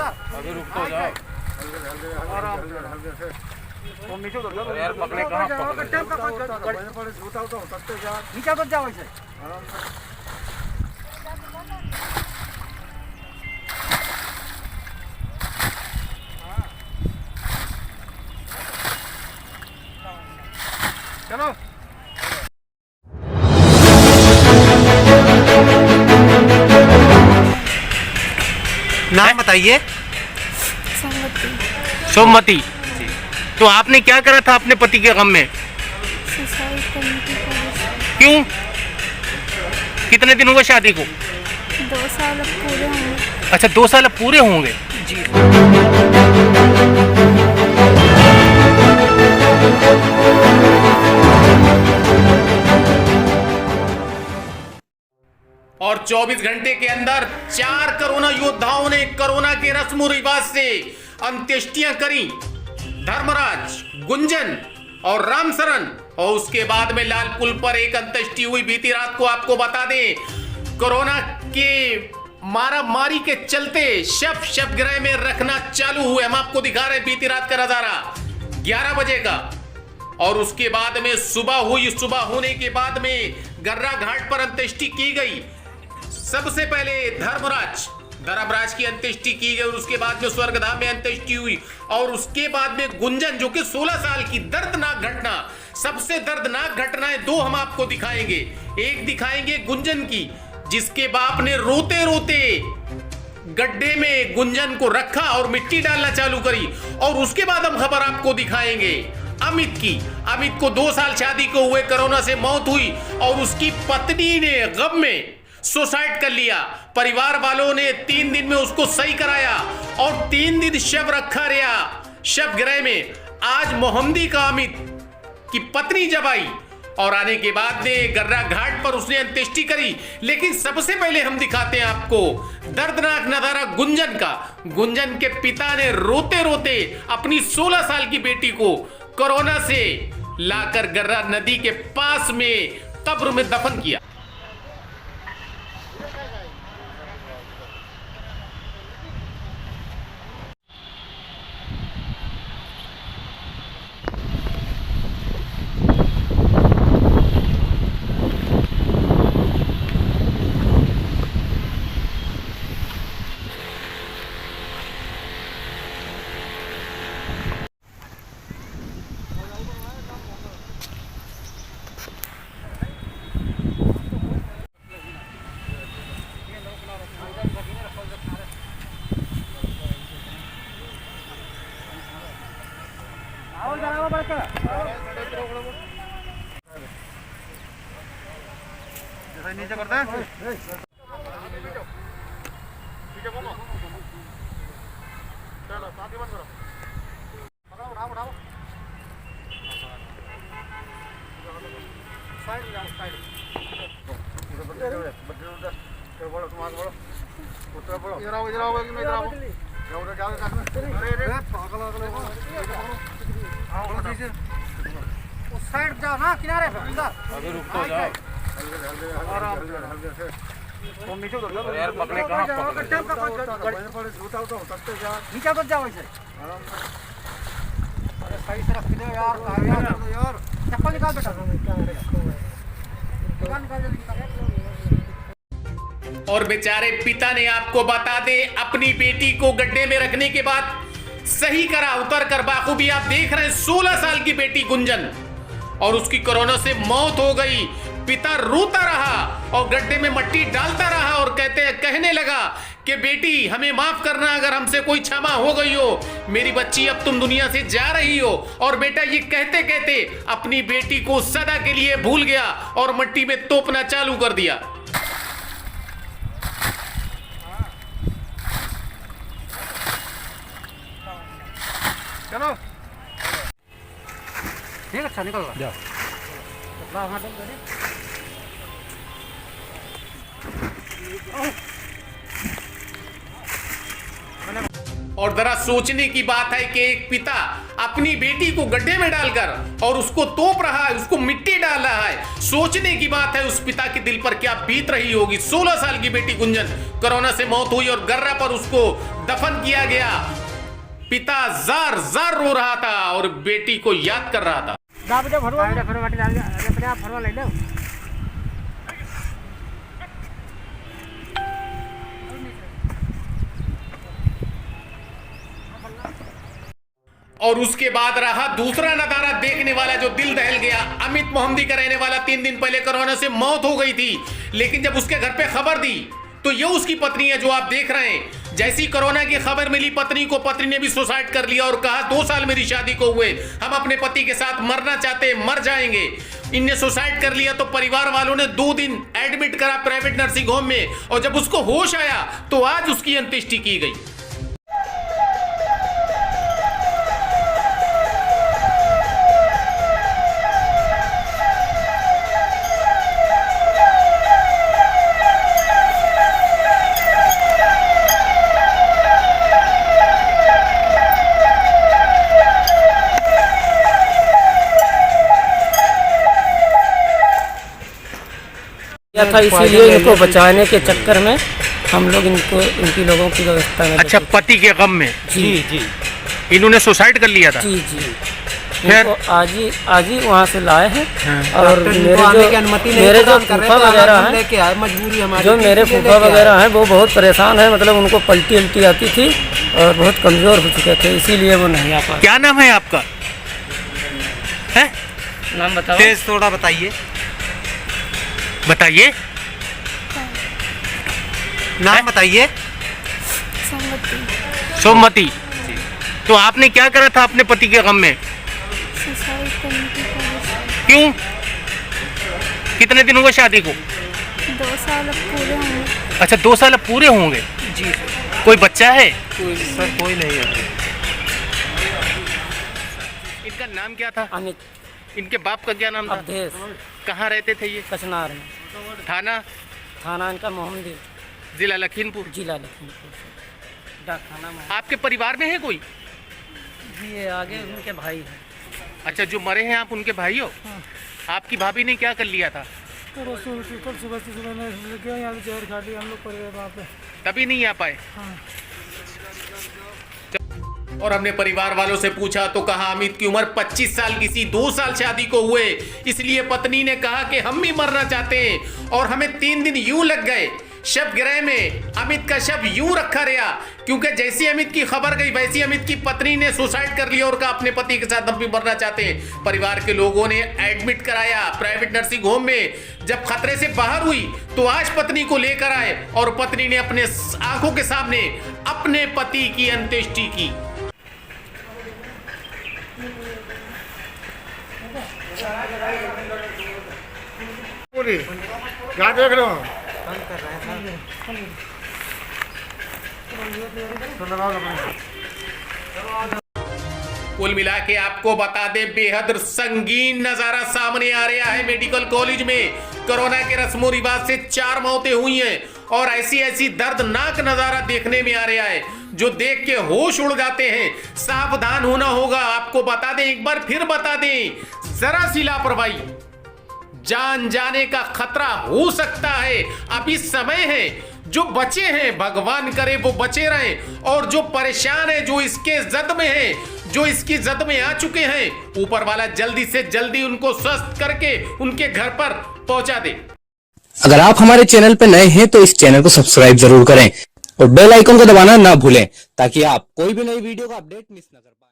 अभी रुक तो जाओ यार, पकड़े कहाँ नीचे तो जाओ ऐसे चलो। नाम बताइए। सोमवती। सोमवती। तो आपने क्या करा था अपने पति के गम में? सुसाइड करने की कोशिश। क्यों? कितने दिन हुए शादी को? 2 साल अब पूरे होंगे। अच्छा, 2 साल अब पूरे होंगे जी। और 24 घंटे के अंदर 4 कोरोना योद्धाओं ने कोरोना के रस्म रिवाज से अंत्येष्टियां करी। धर्मराज, गुंजन और रामशरण। और उसके बाद में लाल पुल पर एक अंत्येष्टि हुई बीती रात को। आपको बता दें, कोरोना के मारामारी के चलते शव गृह में रखना चालू हुए। हम आपको दिखा रहे हैं बीती रात का नजारा 11 बजे का। और उसके बाद में सुबह हुई। सुबह होने के बाद में गर्रा घाट पर अंत्येष्टि की गई। सबसे पहले धर्मराज की अंत्येष्टि की गई और उसके बाद में स्वर्गधाम में अंत्येष्टि हुई। और उसके बाद में गुंजन, जो कि 16 साल की दर्दनाक घटना, सबसे दर्दनाक घटनाएं 2 हम आपको दिखाएंगे। एक दिखाएंगे गुंजन की, जिसके बाप ने रोते रोते गड्ढे में गुंजन को रखा और मिट्टी डालना चालू करी। और उसके बाद हम खबर आपको दिखाएंगे अमित की। अमित को 2 साल शादी को हुए कोरोना से मौत हुई और उसकी पत्नी ने गम में सुसाइड कर लिया। परिवार वालों ने 3 दिन में उसको सही कराया और 3 दिन शव रखा रहा शव गृह में। आज मोहम्मदी का अमित की पत्नी जब आई और आने के बाद में गर्रा घाट पर उसने अंत्येष्टि करी। लेकिन सबसे पहले हम दिखाते हैं आपको दर्दनाक नजारा गुंजन का। गुंजन के पिता ने रोते रोते अपनी 16 साल की बेटी को कोरोना से लाकर गर्रा नदी के पास में कब्र में दफन किया। नीचे करते हैं। चलो साथी बंद करो। उठाओ साइड जाओ साइड। बड़ो तुम्हारा बड़ो उतर बड़ो इधर आओ इधर आओ उधर जाओ अरे पागल आओ नीचे उस साइड जाओ ना किनारे पे अंदर। अभी रुक तो जाओ यार, पकड़े कहाँ नीचे तो जाओ ऐसे सही से रख दो यार। चप्पल निकाल बेटा। और बेचारे पिता ने, आपको बता दे, अपनी बेटी को गड्ढे में रखने के बाद सही करा उतर कर। बाखूबी आप देख रहे हैं 16 साल की बेटी गुंजन और उसकी कोरोना से मौत हो गई। पिता रोता रहा और गड्ढे में मिट्टी डालता रहा और कहने लगा कि बेटी हमें माफ करना अगर हमसे कोई क्षमा हो गई हो। मेरी बच्ची अब तुम दुनिया से जा रही हो। और बेटा ये कहते कहते अपनी बेटी को सदा के लिए भूल गया और मिट्टी में तोपना चालू कर दिया। चलो ठीक, अच्छा निकल जाओ। और जरा सोचने की बात है कि एक पिता अपनी बेटी को गड्ढे में डालकर और उसको तोप रहा है, उसको मिट्टी डाल रहा है। सोचने की बात है उस पिता के दिल पर क्या बीत रही होगी। 16 साल की बेटी गुंजन, कोरोना से मौत हुई और गर्रा पर उसको दफन किया गया। पिता जार जार रो रहा था और बेटी को याद कर रहा था। और उसके बाद रहा दूसरा नजारा देखने वाला जो दिल दहल गया। अमित मोहम्मदी का रहने वाला 3 दिन पहले कोरोना से मौत हो गई थी, लेकिन जब उसके घर पे खबर दी तो ये उसकी पत्नी है जो आप देख रहे हैं। जैसी कोरोना की खबर मिली पत्नी ने भी सुसाइड कर लिया और कहा 2 साल मेरी शादी को हुए, हम अपने पति के साथ मरना चाहते, मर जाएंगे। इनने सुसाइड कर लिया तो परिवार वालों ने 2 दिन एडमिट करा प्राइवेट नर्सिंग होम में, और जब उसको होश आया तो आज उसकी अंत्येष्टि की गई। था, इसीलिए इनको बचाने के चक्कर में हम लोग इनकी लोगों की व्यवस्था में। अच्छा, पति के गम में जी जी इन्होंने सुसाइड कर लिया था। जी जी, इनको आज ही वहाँ से लाए हैं। और मेरे जो फूफा वगैरह हैं, मजबूरी हमारी, जो मेरे फूफा वगैरह हैं वो बहुत परेशान है, मतलब उनको पलटी आती थी और बहुत कमज़ोर हो चुके थे, इसीलिए वो नहीं आ पाए। क्या नाम है आपका? है नाम बताओ। तेज थोड़ा बताइए, बताइए नाम बताइए। सोमवती। तो आपने क्या करा था अपने पति के गम में? सुसाइड करने की कोशिश। क्यों? कितने दिन हुए शादी को? 2 साल अब पूरे होंगे। अच्छा, 2 साल अब पूरे होंगे जी कोई बच्चा है? सर कोई नहीं है। इनका नाम क्या था? अमित। इनके बाप का क्या नाम था? अवधेश। कहाँ रहते थे ये? कचनार में। थाना इनका मोहम्मदी, जिला लखीमपुर। जिला लखीमपुर डाकखाना में। आपके परिवार में है कोई? जी ये आगे उनके भाई हैं। अच्छा, जो मरे हैं आप उनके भाई हो? आपकी भाभी ने क्या कर लिया था? कल सुबह में गया, यहाँ से जहर खा लिया, हम लोग पड़े रहे वहाँ पे। तभी नहीं आ पाए। और हमने परिवार वालों से पूछा तो कहा अमित की उम्र 25 साल की थी, 2 साल शादी को हुए, इसलिए पत्नी ने कहा कि हम भी मरना चाहते हैं और हमें 3 दिन यूं लग गए। शव गृह में अमित का शव यूं रखा रहा, क्योंकि जैसी अमित की खबर गई वैसी अमित की पत्नी ने सुसाइड कर लिया और कहा अपने पति के साथ हम भी मरना चाहते हैं। परिवार के लोगों ने एडमिट कराया प्राइवेट नर्सिंग होम में। जब खतरे से बाहर हुई तो आज पत्नी को लेकर आए और पत्नी ने अपने आंखों के सामने अपने पति की अंत्येष्टि की। क्या देख रहे हो? कुल मिला के आपको बता दें, बेहद संगीन नजारा सामने आ रहा है। मेडिकल कॉलेज में कोरोना के रस्मो रिवाज से 4 मौतें हुई हैं और ऐसी दर्दनाक नजारा देखने में आ रहा है जो देख के होश उड़ जाते हैं। सावधान होना होगा। आपको बता दें, एक बार फिर बता दें, जरा सी लापरवाही जान जाने का खतरा हो सकता है। अभी समय है, जो बचे हैं भगवान करे वो बचे रहें, और जो परेशान है, जो इसके जद में है, जो इसकी जद में आ चुके हैं, ऊपर वाला जल्दी से जल्दी उनको स्वस्थ करके उनके घर पर पहुंचा दे। अगर आप हमारे चैनल पर नए हैं तो इस चैनल को सब्सक्राइब जरूर करें और बेल आइकन को दबाना ना भूलें ताकि आप कोई भी नई वीडियो का अपडेट मिस न कर पाएं।